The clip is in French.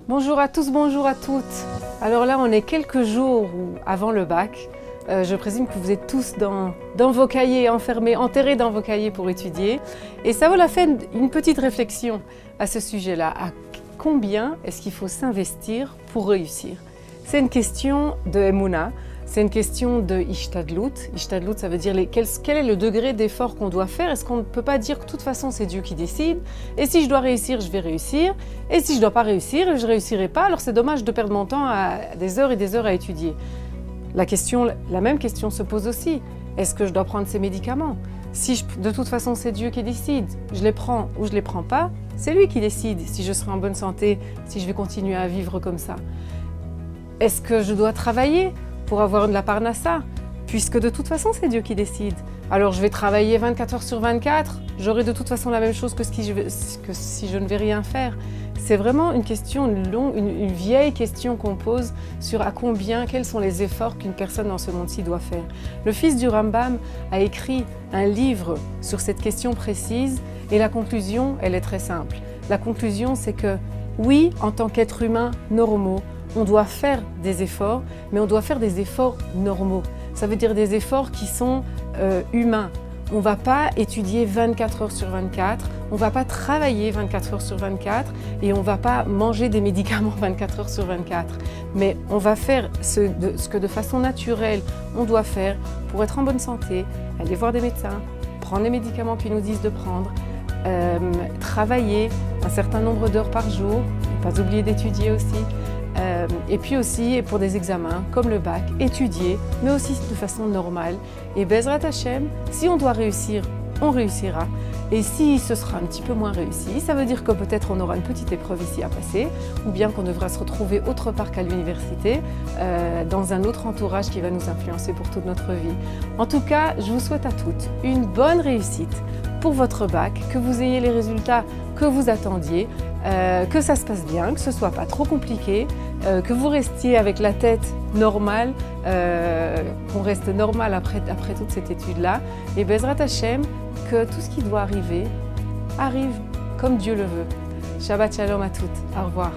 Bonjour à tous, bonjour à toutes. Alors là, on est quelques jours avant le bac. Je présume que vous êtes tous dans vos cahiers, enfermés, enterrés dans vos cahiers pour étudier. Et ça vaut la peine une petite réflexion à ce sujet-là. À combien est-ce qu'il faut s'investir pour réussir? C'est une question de Emouna, c'est une question de Ishtadlout. Ishtadlout, ça veut dire quel est le degré d'effort qu'on doit faire. Est-ce qu'on ne peut pas dire que de toute façon c'est Dieu qui décide? Et si je dois réussir, je vais réussir. Et si je ne dois pas réussir, je ne réussirai pas. Alors c'est dommage de perdre mon temps à des heures et des heures à étudier. La même question se pose aussi. Est-ce que je dois prendre ces médicaments? Si de toute façon c'est Dieu qui décide, je les prends ou je les prends pas, c'est lui qui décide si je serai en bonne santé, si je vais continuer à vivre comme ça. Est-ce que je dois travailler pour avoir de la parnassa? Puisque de toute façon c'est Dieu qui décide. Alors je vais travailler 24 heures sur 24, j'aurai de toute façon la même chose que si je ne vais rien faire. C'est vraiment une question une vieille question qu'on pose sur quels sont les efforts qu'une personne dans ce monde-ci doit faire. Le fils du Rambam a écrit un livre sur cette question précise et la conclusion, elle est très simple. La conclusion, c'est que oui, en tant qu'être humain normaux, on doit faire des efforts, mais on doit faire des efforts normaux. Ça veut dire des efforts qui sont humains. On ne va pas étudier 24 heures sur 24, on ne va pas travailler 24 heures sur 24 et on ne va pas manger des médicaments 24 heures sur 24. Mais on va faire ce que de façon naturelle on doit faire pour être en bonne santé, aller voir des médecins, prendre les médicaments qu'ils nous disent de prendre, travailler un certain nombre d'heures par jour, ne pas oublier d'étudier aussi. Et puis aussi pour des examens comme le bac, étudier, mais aussi de façon normale. Et Bezrat Hashem, si on doit réussir, on réussira. Et si ce sera un petit peu moins réussi, ça veut dire que peut-être on aura une petite épreuve ici à passer, ou bien qu'on devra se retrouver autre part qu'à l'université, dans un autre entourage qui va nous influencer pour toute notre vie. En tout cas, je vous souhaite à toutes une bonne réussite pour votre bac, que vous ayez les résultats que vous attendiez, que ça se passe bien, que ce ne soit pas trop compliqué, que vous restiez avec la tête normale, qu'on reste normal après toute cette étude-là. Et Bezrat Hashem, que tout ce qui doit arriver, arrive comme Dieu le veut. Shabbat Shalom à toutes. Au revoir.